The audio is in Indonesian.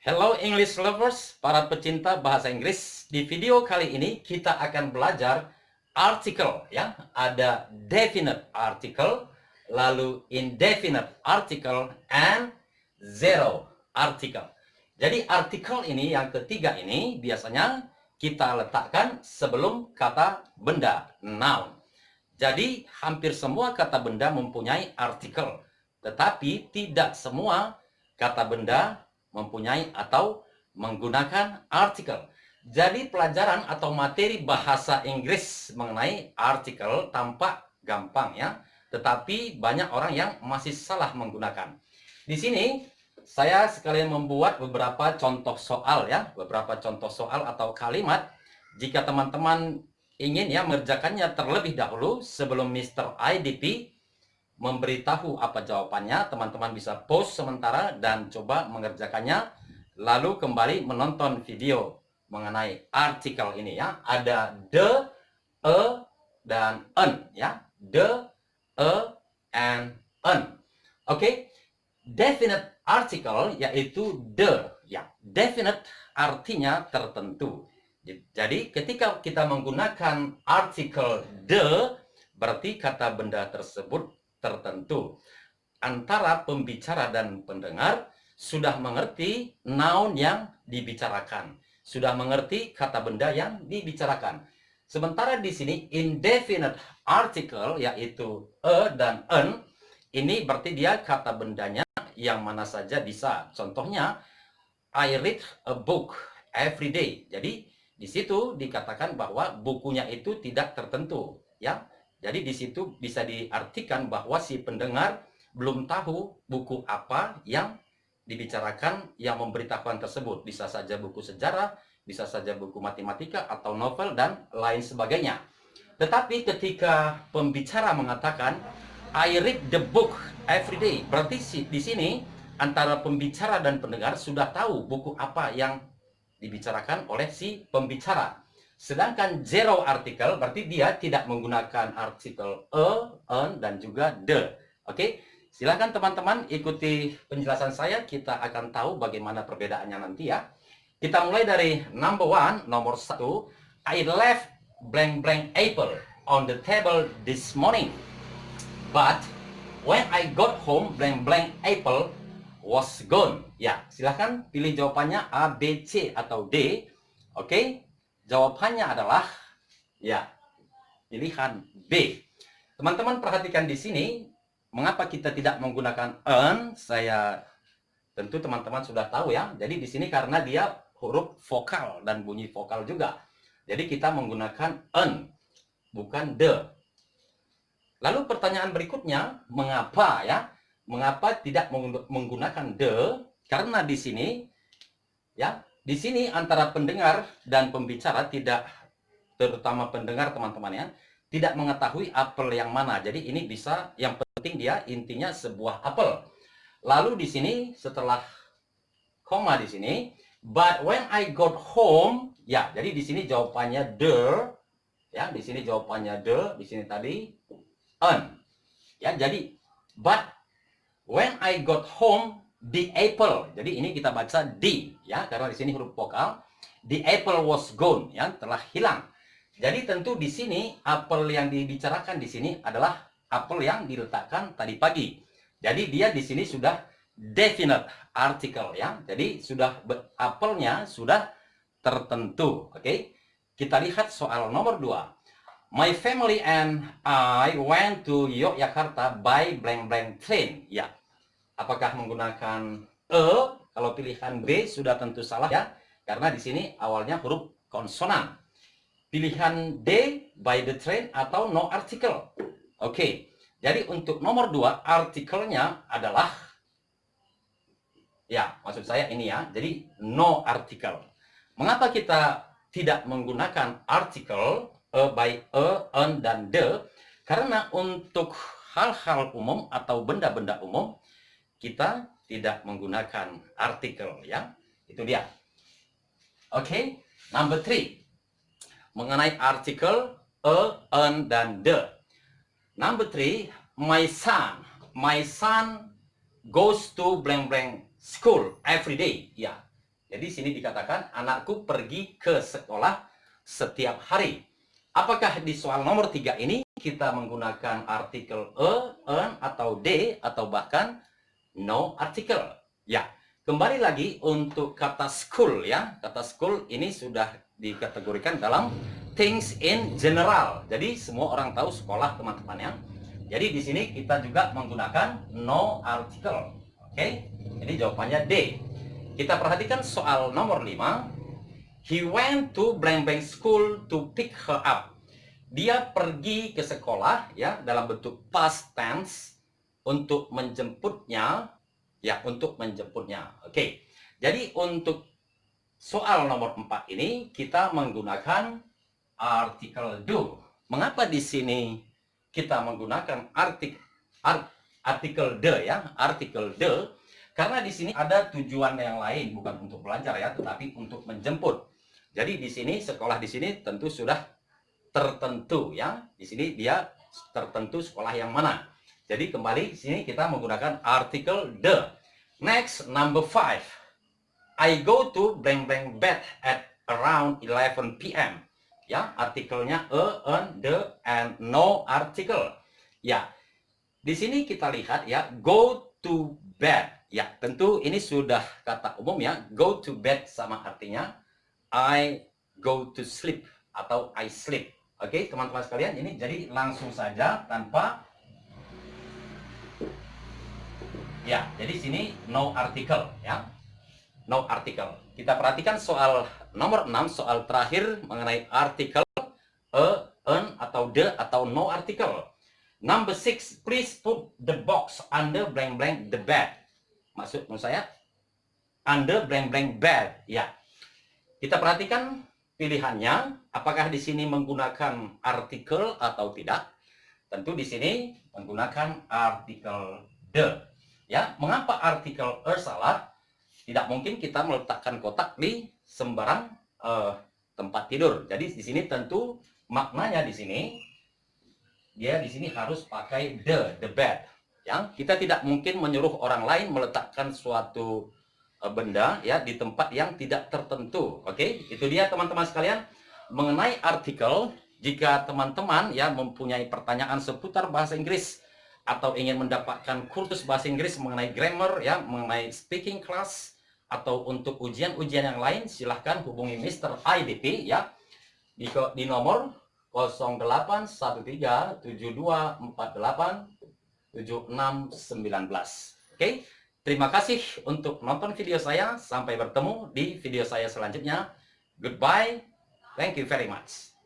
Hello English lovers, para pecinta bahasa Inggris. Di video kali ini kita akan belajar article ya. Ada definite article, lalu indefinite article, and zero article. Jadi article ini yang ketiga ini biasanya kita letakkan sebelum kata benda, noun. Jadi hampir semua kata benda mempunyai artikel, tetapi tidak semua kata benda mempunyai atau menggunakan artikel. Jadi pelajaran atau materi bahasa Inggris mengenai artikel tampak gampang ya, tetapi banyak orang yang masih salah menggunakan. Di sini saya sekalian membuat beberapa contoh soal ya, beberapa contoh soal atau kalimat. Jika teman-teman ingin ya mengerjakannya terlebih dahulu sebelum Mr. IDP memberitahu apa jawabannya, teman-teman bisa pause sementara dan coba mengerjakannya, lalu kembali menonton video mengenai artikel ini ya. Ada the, a, dan an ya. The, a, and an. Oke. Definite article yaitu the ya. Definite artinya tertentu. Jadi ketika kita menggunakan artikel the, berarti kata benda tersebut tertentu. Antara pembicara dan pendengar sudah mengerti noun yang dibicarakan, sudah mengerti kata benda yang dibicarakan. Sementara di sini indefinite article yaitu a dan an, ini berarti dia kata bendanya yang mana saja bisa. Contohnya, I read a book every day. Jadi di situ dikatakan bahwa bukunya itu tidak tertentu ya. Jadi di situ bisa diartikan bahwa si pendengar belum tahu buku apa yang dibicarakan, yang memberitahukan tersebut. Bisa saja buku sejarah, bisa saja buku matematika atau novel dan lain sebagainya. Tetapi ketika pembicara mengatakan I read the book every day, berarti di sini antara pembicara dan pendengar sudah tahu buku apa yang dibicarakan oleh si pembicara. Sedangkan zero artikel berarti dia tidak menggunakan artikel a, an, dan juga the. Oke, silahkan teman-teman ikuti penjelasan saya. Kita akan tahu bagaimana perbedaannya nanti ya. Kita mulai dari number one, nomor 1. I left blank blank apple on the table this morning. But when I got home, blank blank apple was gone. Ya, silahkan pilih jawabannya A, B, C, atau D. Oke. Jawabannya adalah ya, pilihan B. Teman-teman perhatikan di sini, mengapa kita tidak menggunakan an? Saya tentu teman-teman sudah tahu ya. Jadi di sini karena dia huruf vokal dan bunyi vokal juga. Jadi kita menggunakan an, bukan the. Lalu pertanyaan berikutnya, mengapa ya? Mengapa tidak menggunakan the? Karena di sini ya, di sini antara pendengar dan pembicara tidak, terutama pendengar teman-teman ya, tidak mengetahui apel yang mana. Jadi ini bisa, yang penting dia intinya sebuah apel. Lalu di sini setelah koma di sini, but when I got home, ya, jadi di sini jawabannya the, ya, di sini jawabannya the, di sini tadi an. Ya, jadi but when I got home, the apple. Jadi ini kita baca D ya, karena di sini huruf vokal. The apple was gone ya, telah hilang. Jadi tentu di sini apel yang dibicarakan di sini adalah apel yang diletakkan tadi pagi. Jadi dia di sini sudah definite article ya. Jadi sudah apelnya sudah tertentu. Oke. Kita lihat soal nomor 2. My family and I went to Yogyakarta by blank blank train. Ya. Apakah menggunakan e? Kalau pilihan B sudah tentu salah ya, karena di sini awalnya huruf konsonan. Pilihan D, by the train atau no article. Oke, jadi untuk nomor 2 artikelnya adalah, ya maksud saya ini ya, jadi no article. Mengapa kita tidak menggunakan artikel by an, dan the? Karena untuk hal-hal umum atau benda-benda umum kita tidak menggunakan artikel ya. Itu dia. Oke, number 3. Mengenai artikel a, an, dan the. Number 3, my son goes to blank blank school every day. Ya. Jadi sini dikatakan anakku pergi ke sekolah setiap hari. Apakah di soal nomor 3 ini kita menggunakan artikel an, atau d, atau bahkan no article? Ya, kembali lagi untuk kata school ya. Kata school ini sudah dikategorikan dalam things in general. Jadi semua orang tahu sekolah teman-teman ya. Jadi di sini kita juga menggunakan no article. Oke, jadi jawabannya D. Kita perhatikan soal nomor 5. He went to blank blank school to pick her up. Dia pergi ke sekolah ya dalam bentuk past tense untuk menjemputnya ya, untuk menjemputnya. Oke. Jadi untuk soal nomor 4 ini kita menggunakan artikel do. Mengapa di sini kita menggunakan artikel the ya, artikel the? Karena di sini ada tujuan yang lain, bukan untuk belajar ya, tetapi untuk menjemput. Jadi di sini sekolah di sini tentu sudah tertentu ya. Di sini dia tertentu sekolah yang mana. Jadi kembali di sini kita menggunakan artikel the. Next, number 5. I go to blank blank bed at around 11 p.m. Ya, artikelnya an, the, and no article. Ya, di sini kita lihat ya, go to bed. Ya, tentu ini sudah kata umum ya. Go to bed sama artinya I go to sleep atau I sleep. Oke, teman-teman sekalian, ini jadi langsung saja tanpa ya. Jadi sini no article ya. No article. Kita perhatikan soal nomor 6, soal terakhir mengenai artikel an, atau the, atau no article. Number 6, please put the box under blank blank the bed. Maksud saya under blank blank bed. Ya. Kita perhatikan pilihannya, apakah di sini menggunakan artikel atau tidak? Tentu di sini menggunakan artikel the. Ya, mengapa artikel salah? Tidak mungkin kita meletakkan kotak di sembarang tempat tidur. Jadi di sini tentu maknanya di sini dia di sini harus pakai the bed. Ya, kita tidak mungkin menyuruh orang lain meletakkan suatu benda ya di tempat yang tidak tertentu. Oke, itu dia teman-teman sekalian mengenai artikel. Jika teman-teman ya mempunyai pertanyaan seputar bahasa Inggris atau ingin mendapatkan kursus bahasa Inggris mengenai grammar ya, mengenai speaking class, atau untuk ujian-ujian yang lain, silahkan hubungi Mr. IDP ya di nomor 081372487619. Oke, terima kasih untuk nonton video saya. Sampai bertemu di video saya selanjutnya. Goodbye. Thank you very much.